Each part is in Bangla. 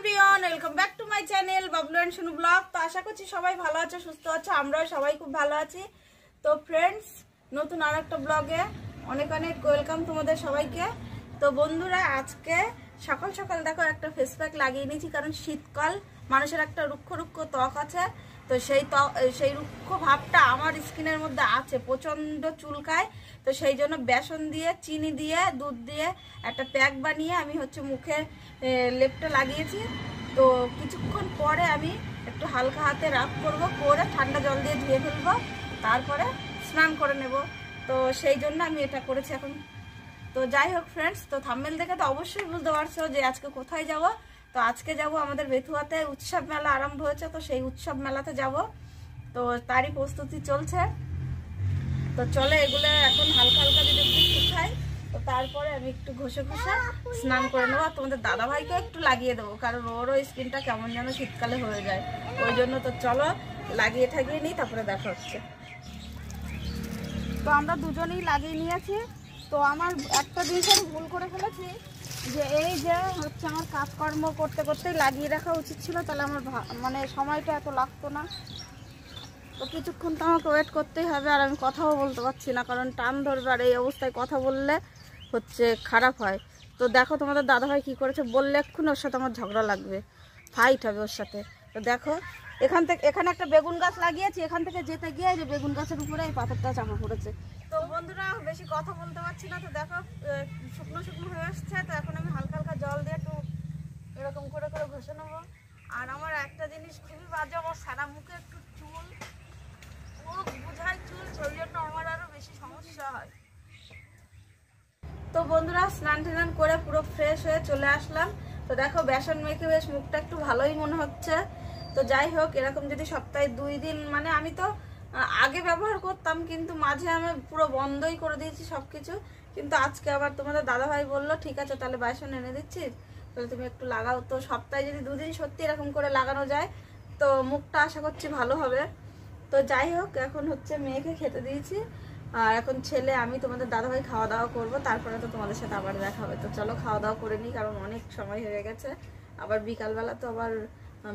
Everyone, welcome back to my channel Bablu and Sonu blog. তো আশা করছি সবাই ভালো আছো, সুস্থ আছো, আমরাও সবাই খুব ভালো আছি। তো ফ্রেন্ডস, নতুন আর একটা ব্লগে অনেক অনেক ওয়েলকাম তোমাদের সবাইকে। তো বন্ধুরা, আজকে সকাল সকাল দেখো একটা ফেস প্যাক লাগিয়ে নিয়েছি, কারণ শীতকাল, মানুষের একটা রুক্ষ রুক্ষ ত্বক আছে। তো সেই রুক্ষ ভাবটা আমার স্কিনের মধ্যে আছে, প্রচণ্ড চুলকায়। তো সেই জন্য বেসন দিয়ে, চিনি দিয়ে, দুধ দিয়ে একটা প্যাক বানিয়ে আমি মুখে লেপটা লাগিয়েছি। তো কিছুক্ষণ পরে আমি একটু হালকা হাতে রাব করব, করে ঠান্ডা জল দিয়ে ধুয়ে ফেলবো, তারপরে স্নান করে নেব। তো সেই জন্য আমি এটা করেছি এখন। তো যাই হোক ফ্রেন্ডস, তো থাম্বনেল দেখে তো অবশ্যই বুঝতে পারছো যে আজকে কোথায় যাব। তো আজকে যাব আমাদের বেথুয়াতে উৎসব মেলা আরম্ভ হয়েছে, তো সেই উৎসব মেলাতে যাব। তো তারই প্রস্তুতি চলছে। তো চলে এগুলো এখন হালকা হালকা যদি একটু শুকাই, তো তারপরে আমি একটু ঘষে ঘষে স্নান করে নেবো। আর তোমাদের দাদাভাইকে একটু লাগিয়ে দেবো, কারণ ওরও স্কিনটা কেমন যেন শীতকালে হয়ে যায়, ওই জন্য। তো চলো লাগিয়ে ঠাকিয়ে নিই, তারপরে দেখা হচ্ছে। তো আমরা দুজনেই লাগিয়ে নিয়েছি। তো আমার একটা জিনিস আমি ভুল করে ফেলেছি, যে এই যে আমার কাজকর্ম করতে করতেই লাগিয়ে রাখা উচিত ছিল, তাহলে আমার সময়টা এত লাগতো না। তো কিছুক্ষণ তো আমাকে ওয়েট করতেই হবে, আর আমি কথাও বলতে পারছি না, কারণ টান ধরবে, আর এই অবস্থায় কথা বললে খারাপ হয়। তো দেখো তোমাদের দাদাভাই কি করেছে, বললে এক্ষুনি ওর সাথে আমার ঝগড়া লাগবে, ফাইট হবে ওর সাথে। তো দেখো এখানে একটা বেগুন গাছ লাগিয়েছি, এখান থেকে যেতে গিয়ে যে বেগুন গাছের উপরে এই পাথরটা চাপা পড়েছে। তো বন্ধুরা, বেশি কথা বলতে পারছি না। তো দেখো শুকনো শুকনো হয়ে আসছে। তো এখন আমি হালকা হালকা জল দিয়ে একটু এরকম করে করে ঘষে নেবো। আর আমার একটা জিনিস খুবই বাজে, আমার সারা মুখে একটু চুল, বুঝায় চুল, সেই জন্য আমার আরো বেশি সমস্যা হয়। তো বন্ধুরা, স্নান টান করে পুরো ফ্রেশ হয়ে চলে আসলাম। তো দেখো বেসন মেখে বেশ মুখটা একটু ভালোই মনে হচ্ছে। তো যাই হোক, এরকম যদি সপ্তাহে 2 দিন, আমি তো আগে ব্যবহার করতাম, কিন্তু মাঝে আমি পুরো বন্ধই করে দিয়েছি সবকিছু। কিন্তু আজকে আবার তোমাদের দাদাভাই বললো, ঠিক আছে তাহলে বেসন এনে দিচ্ছি, তাহলে তুমি একটু লাগাও। তো সপ্তাহে যদি 2 দিন সত্যি এরকম করে লাগানো যায়, তো মুখটা আশা করছি ভালো হবে। তো যাই হোক, এখন মেয়েকে খেতে দিয়েছি, আর এখন ছেলে, আমি, তোমাদের দাদাভাই খাওয়া দাওয়া করবো, তারপরে তো তোমাদের সাথে আবার দেখা হবে। তো চলো খাওয়া দাওয়া করে নিই, কারণ অনেক সময় হয়ে গেছে। আবার বিকালবেলা তো আবার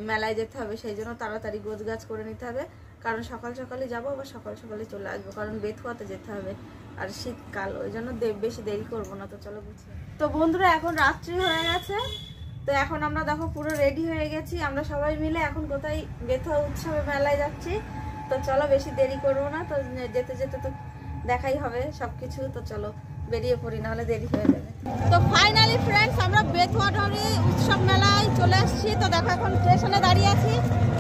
মেলায় যেতে হবে, সেই জন্য তাড়াতাড়ি গোছগাছ করে নিতে হবে, কারণ সকাল সকালে যাবো, আবার সকাল সকালে চলে আসবো, কারণ বেথুয়াতে যেতে হবে, আর শীতকাল, ওই জন্য বেশি দেরি করবো না। তো চলো বুঝি। তো বন্ধুরা, এখন রাত্রি হয়ে গেছে। তো এখন আমরা দেখো পুরো রেডি হয়ে গেছি, আমরা সবাই মিলে এখন কোথায় বেথুয়া উৎসবে মেলায় যাচ্ছি। তো চলো বেশি দেরি করবো না, তো যেতে যেতে তো দেখাই হবে সবকিছু। তো চলো বেরিয়ে পড়ি, নাহলে দেরি হয়ে যাবে। তো ফাইনালি ফ্রেন্ডস, আমরা বেথুয়া উৎসব মেলায় চলে আসছি। তো দেখো এখন স্টেশনে দাঁড়িয়ে আছি,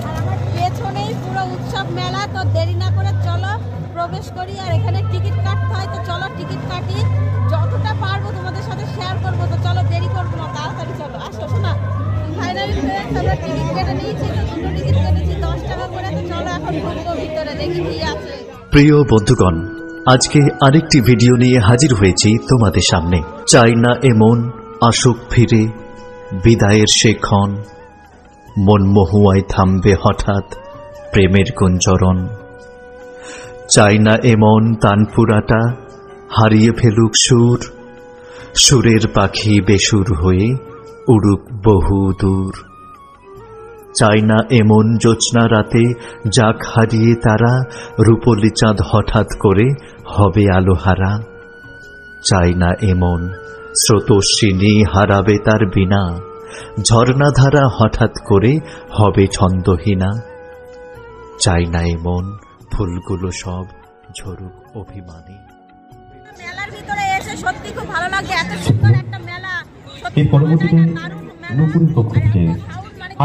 আর আমার পেছনেই পুরো উৎসব মেলা। তো দেরি না করে চলো প্রবেশ করি, আর এখানে টিকিট কাটতে হয়। তো চলো টিকিট কাটি, যতটা পারবো তোমাদের সাথে শেয়ার করবো। তো চলো দেরি করবো না, তাড়াতাড়ি চলো, আসো শোনা। ফাইনালি ফ্রেন্ডস, আমরা টিকিট কেটে নিয়েছি। তো 2টো টিকিট কেটেছি 10 টাকা করে। তো চলো এখন ঢুকবো ভিতরে, দেখি কি আছে। প্রিয় বন্ধুগণ, আজকে আরেকটি ভিডিও নিয়ে হাজির হয়েছি তোমাদের সামনে। চাই না এমন আসুক ফিরে বিদায়ের সে ক্ষণ, মন মহুয়ায় থামবে হঠাৎ প্রেমের গুঞ্জরণ। চাই না এমন তানপুরাটা হারিয়ে ফেলুক সুর, সুরের পাখি বেসুর হয়ে উড়ুক বহু দূর। চাই না এমন জ্যোৎস্না রাতে যাক হারিয়ে তারা, রূপলি চাঁদ হঠাৎ করে হবে আলোহারা। চাই না এমন স্রোতস্বিনী হারাবে তার বিনা, ঝর্ণাধারা হঠাৎ করে হবে ছন্দহীনা। চাই না এমন ফুলগুলো সব ঝরুক অভিমানী। মেলার ভিতরে এসে সত্যি খুব ভালো লাগে, এত সুন্দর একটা মেলা। এর পরবর্তীতে নকুল পক্ষ থেকে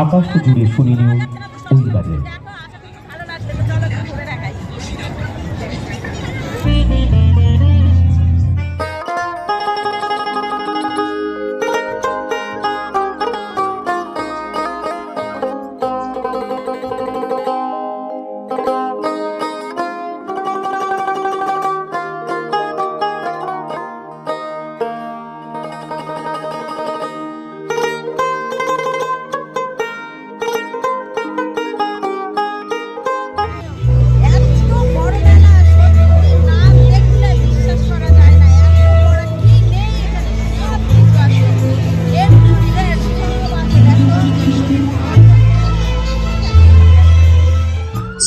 আকাশ জুড়ে শুনি নিউজ ওই বাজে। ভালো লাগবে, তো চলো ঘুরে দেখাই।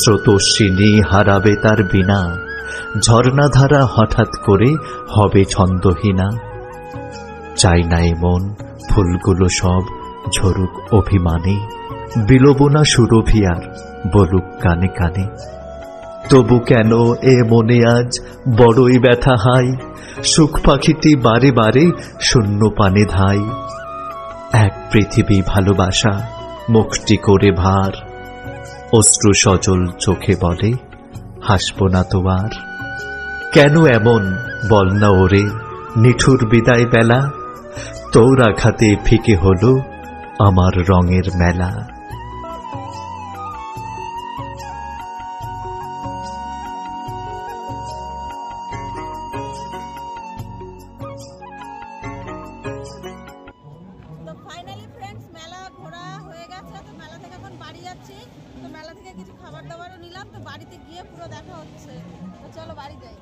স্রোতস্বিনী হারাবে তার বিনা, ঝর্ণাধারা হঠাৎ করে হবে ছন্দহীনা। চাই না এমন ফুলগুলো সব ঝরুক অভিমানে, বিলোবনা সুরভি আর বলুক কানে কানে। তবু কেন এ মনে আজ বড়ই ব্যথা হাই, সুখ পাখিটি বারে বারে শূন্য পানে ধাই। এক পৃথিবী ভালোবাসা মুখটি করে ভার, অশ্রু সজল চোখে বলে হাসব না তো আর। কেন এমন বল না ওরে নিঠুর বিদায় বেলা, তোর আঘাতে ফিকে হলো আমার রঙের মেলা। তো ফাইনালি ফ্রেন্ডস মেলা ঘোরা হয়ে গেছে, তো মেলা থেকে এখন বাড়ি যাচ্ছি। তো মেলা থেকে কিছু খাবার দাবারও নিলাম, তো বাড়িতে গিয়ে পুরো দেখা হচ্ছে। তো চলো বাড়ি যাই।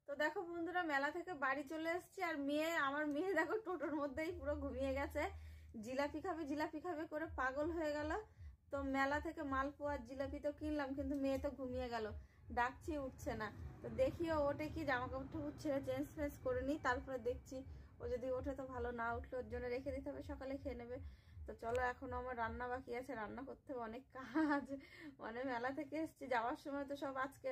তো দেখো বন্ধুরা, মেলা থেকে বাড়ি চলে এসেছি, আর আমার মেয়ে দেখো টোটোর মধ্যেই পুরো ঘুমিয়ে গেছে। জিলাপি খাবে জিলাপি খাবে করে পাগল হয়ে গেল। তো মেলা থেকে মালপোয়া জিলাপি তো কিনলাম, কিন্তু মেয়ে তো ঘুমিয়ে গেল, ডাকছি উঠছে না। তো দেখিও ওঠে কি, জামা কাপড় ছেড়ে চেঞ্জ ফেঞ্জ করে নিই, তারপরে দেখছি। ও যদি ওঠে তো ভালো, না উঠলে ওর জন্য রেখে দিতে হবে, সকালে খেয়ে নেবে। তো চলো, এখনো আমার রান্না বাকি আছে, রান্না করতে হবে অনেক কাজ। মানে মেলা থেকে এসেছি, যাওয়ার সময় তো সব আজকে,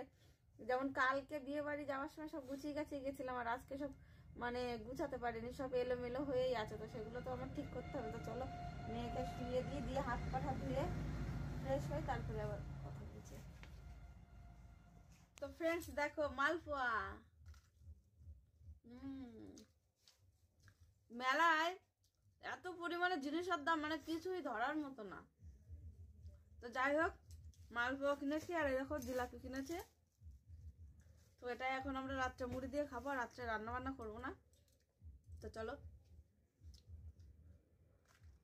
যেমন কালকে বিয়ে বাড়ি যাওয়ার সময় সব গুছিয়ে গাছিয়ে গেছিলাম, আর আজকে সব মানে গুছাতে পারিনি, সব এলোমেলো হয়েই আছে। তো সেগুলো তো আমার ঠিক করতে হবে। তো চলো মেয়েকে শুয়ে দিয়ে হাত পাঠা ধুয়ে ফ্রেশ হয়ে তারপরে আবার কথা বলছি। তো ফ্রেন্ডস দেখো মালপোয়া, মেলায় এত পরিমাণে জিনিসের দাম মানে কিছুই ধরার মতো না। তো যাই হোক, মালপোয়া কিনেছি, আর এই দেখো জিলাপি কিনেছে। তো এটাই এখন আমরা রাত্রে মুড়ি দিয়ে খাবো, রাত্রে রান্না বান্না করবো না। তো চলো।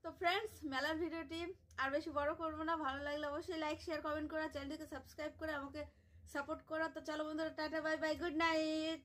তো ফ্রেন্ডস, মেলার ভিডিওটি আর বেশি বড় করবো না, ভালো লাগলে অবশ্যই লাইক শেয়ার কমেন্ট করে চ্যানেলটিকে সাবস্ক্রাইব করে আমাকে সাপোর্ট করো। তো চলো বন্ধুরা, tata bye bye, good night.